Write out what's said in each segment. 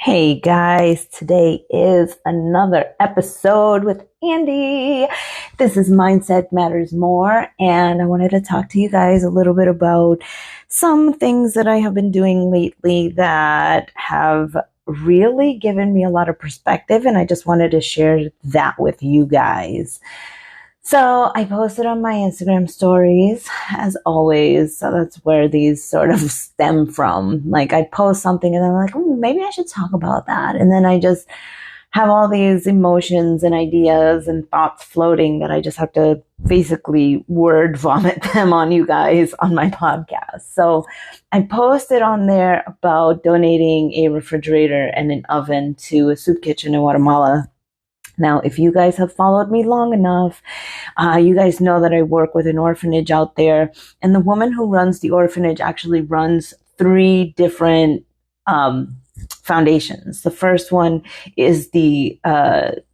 Hey guys, today is another episode with Andy. This is Mindset Matters More, and I wanted to talk to you guys a little bit about some things that I have been doing lately that have really given me a lot of perspective, and I just wanted to share that with you guys. So I posted on my Instagram stories as always. So that's where these sort of stem from. Like I post something and I'm like, maybe I should talk about that. And then I just have all these emotions and ideas and thoughts floating that I just have to basically word vomit them on you guys on my podcast. So I posted on there about donating a refrigerator and an oven to a soup kitchen in Guatemala. Now, if you guys have followed me long enough, you guys know that I work with an orphanage out there. And the woman who runs the orphanage actually runs three different foundations. The first one is the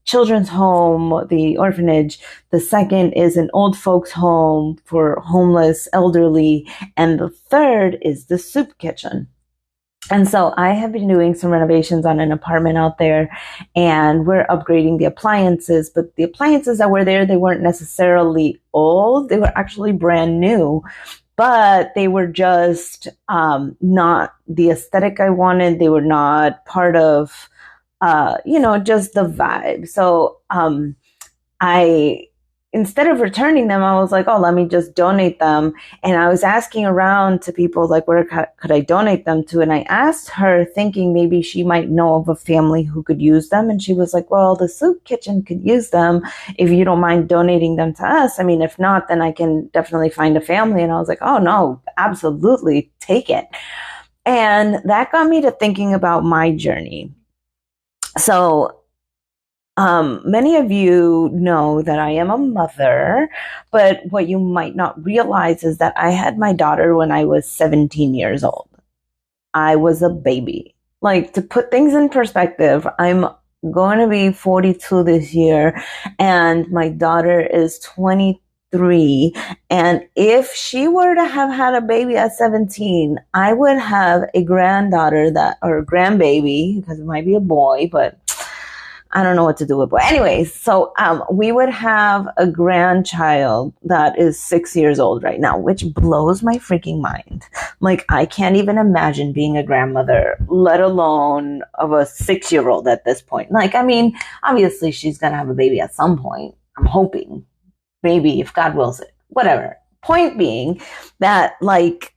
children's home, the orphanage. The second is an old folks home for homeless elderly. And the third is the soup kitchen. And so I have been doing some renovations on an apartment out there, and we're upgrading the appliances, but the appliances that were there, they weren't necessarily old. They were actually brand new, but they were just not the aesthetic I wanted. They were not part of, just the vibe. So I instead of returning them, I was like, oh, let me just donate them. And I was asking around to people, like, where could I donate them to? And I asked her thinking maybe she might know of a family who could use them. And she was like, well, the soup kitchen could use them if you don't mind donating them to us. I mean, if not, then I can definitely find a family. And I was like, oh, no, absolutely take it. And that got me to thinking about my journey. So many of you know that I am a mother, but what you might not realize is that I had my daughter when I was 17 years old. I was a baby. Like, to put things in perspective, I'm going to be 42 this year, and my daughter is 23. And if she were to have had a baby at 17, I would have a granddaughter or a grandbaby, because it might be a boy, but I don't know what to do with it. Anyways, so we would have a grandchild that is 6 years old right now, which blows my freaking mind. Like, I can't even imagine being a grandmother, let alone of a 6-year-old at this point. Like, I mean, obviously she's going to have a baby at some point. I'm hoping. Maybe, if God wills it. Whatever. Point being that, like,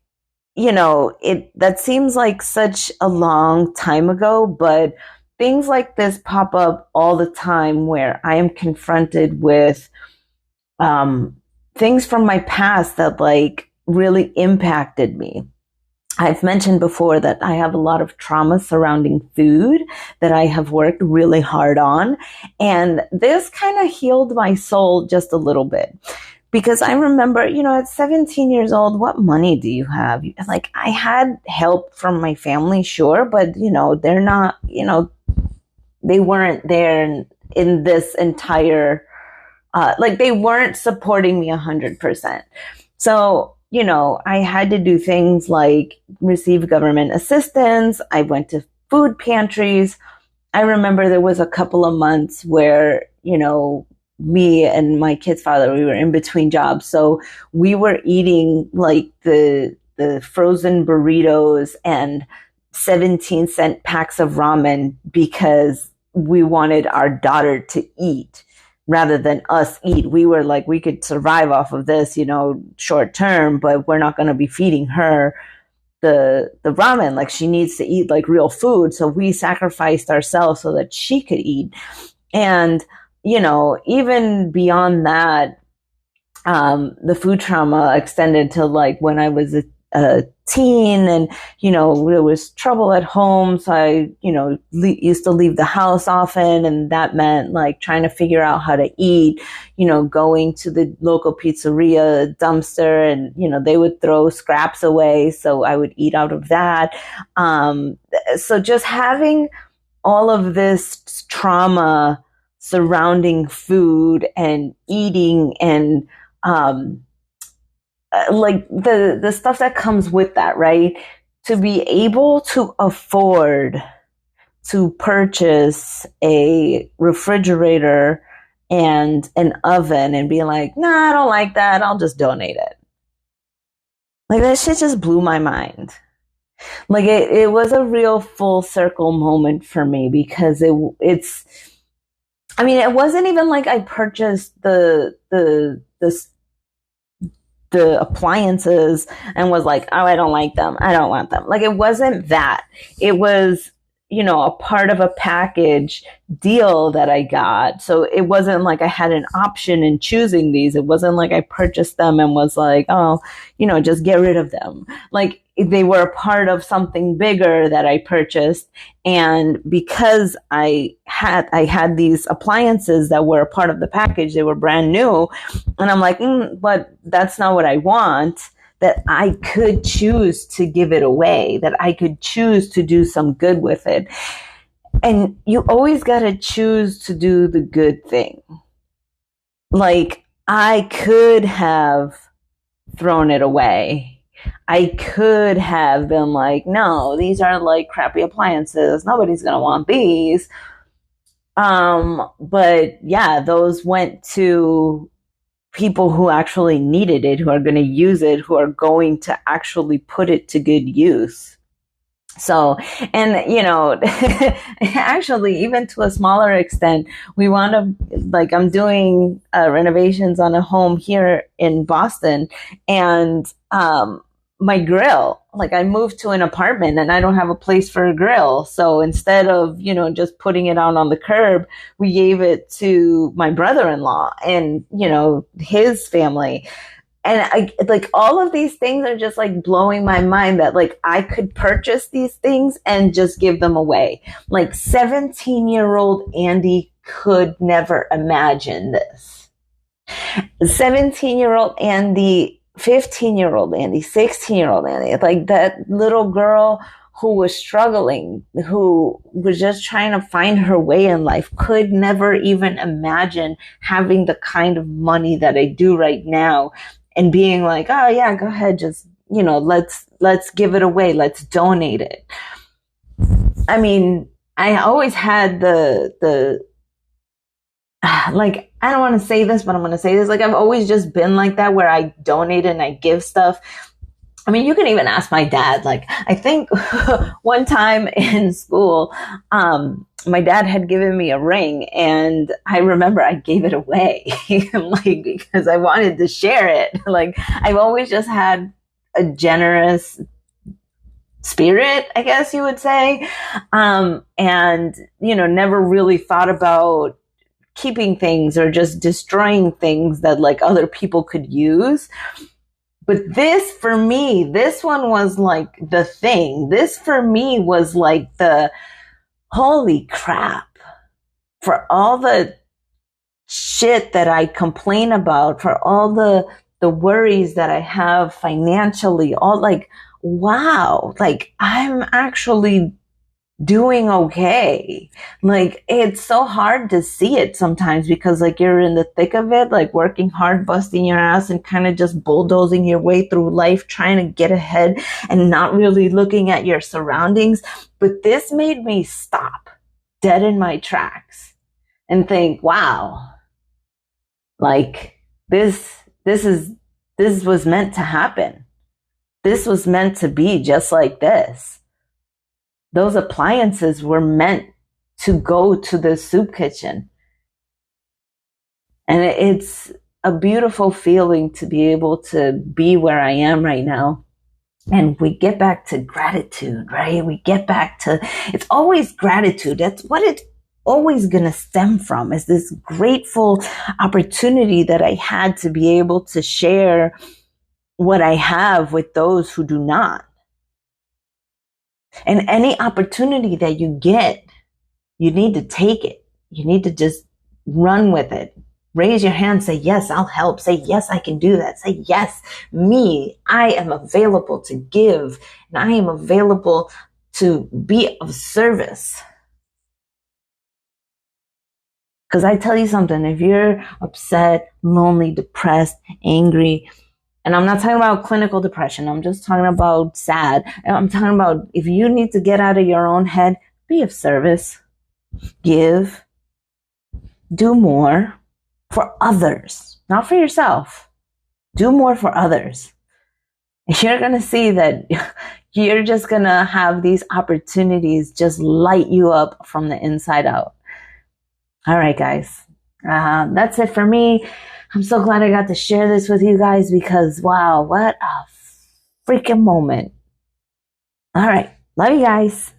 that seems like such a long time ago, but things like this pop up all the time where I am confronted with things from my past that like really impacted me. I've mentioned before that I have a lot of trauma surrounding food that I have worked really hard on. And this kind of healed my soul just a little bit. Because I remember, at 17 years old, what money do you have? Like, I had help from my family, sure, but, they're not, they weren't there in this entire, they weren't supporting me 100%. So, I had to do things like receive government assistance. I went to food pantries. I remember there was a couple of months where, me and my kid's father, we were in between jobs. So we were eating like the frozen burritos and 17-cent packs of ramen because we wanted our daughter to eat rather than us eat. We were like, we could survive off of this, short term, but we're not going to be feeding her the ramen. Like, she needs to eat like real food. So we sacrificed ourselves so that she could eat. And, even beyond that, the food trauma extended to like when I was a teen and, there was trouble at home. So I, used to leave the house often. And that meant like trying to figure out how to eat, going to the local pizzeria dumpster and, they would throw scraps away. So I would eat out of that. So just having all of this trauma surrounding food and eating and, like the stuff that comes with that, right? To be able to afford to purchase a refrigerator and an oven and be like, nah, I don't like that. I'll just donate it. Like that shit just blew my mind. Like it was a real full circle moment for me because it's I mean, it wasn't even like I purchased the appliances and was like, oh, I don't like them. I don't want them. Like it wasn't that. It was, a part of a package deal that I got. So it wasn't like I had an option in choosing these. It wasn't like I purchased them and was like, oh, just get rid of them. Like they were a part of something bigger that I purchased. And because I had these appliances that were a part of the package, they were brand new. And I'm like, but that's not what I want. That I could choose to give it away, that I could choose to do some good with it. And you always got to choose to do the good thing. Like, I could have thrown it away. I could have been like, no, these are like crappy appliances. Nobody's going to want these. But yeah, those went to people who actually needed it, who are going to use it, who are going to actually put it to good use. So, and actually, even to a smaller extent, we want to, like, I'm doing renovations on a home here in Boston, and my grill, like I moved to an apartment and I don't have a place for a grill. So instead of, just putting it out on the curb, we gave it to my brother-in-law and, his family. And I like all of these things are just like blowing my mind that like I could purchase these things and just give them away. Like 17-year-old Andy could never imagine this. 17-year-old Andy, 15-year-old Andy, 16-year-old Andy, like that little girl who was struggling, who was just trying to find her way in life, could never even imagine having the kind of money that I do right now and being like, oh yeah, go ahead, just, let's give it away. Let's donate it. I mean, I always had the like, I don't want to say this, but I'm going to say this. Like, I've always just been like that where I donate and I give stuff. I mean, you can even ask my dad. Like, I think one time in school, my dad had given me a ring and I remember I gave it away, like, because I wanted to share it. Like, I've always just had a generous spirit, I guess you would say. And, never really thought about keeping things or just destroying things that like other people could use. But this, for me, this one was like the thing. This for me was like the holy crap. For all the shit that I complain about, for all the worries that I have financially, all like, wow, like I'm actually doing okay. Like it's so hard to see it sometimes because like you're in the thick of it, like working hard, busting your ass and kind of just bulldozing your way through life, trying to get ahead and not really looking at your surroundings. But this made me stop dead in my tracks and think, wow, like this was meant to happen. This was meant to be just like this. Those appliances were meant to go to the soup kitchen. And it's a beautiful feeling to be able to be where I am right now. And we get back to gratitude, right? We get back to, it's always gratitude. That's what it's always going to stem from, is this grateful opportunity that I had to be able to share what I have with those who do not. And any opportunity that you get, you need to take it. You need to just run with it. Raise your hand, say, yes, I'll help. Say, yes, I can do that. Say, yes, me, I am available to give and I am available to be of service. Because I tell you something, if you're upset, lonely, depressed, angry, and I'm not talking about clinical depression. I'm just talking about sad. I'm talking about if you need to get out of your own head, be of service, give, do more for others, not for yourself. Do more for others. You're going to see that you're just going to have these opportunities just light you up from the inside out. All right, guys. That's it for me. I'm so glad I got to share this with you guys because, wow, what a freaking moment. All right. Love you guys.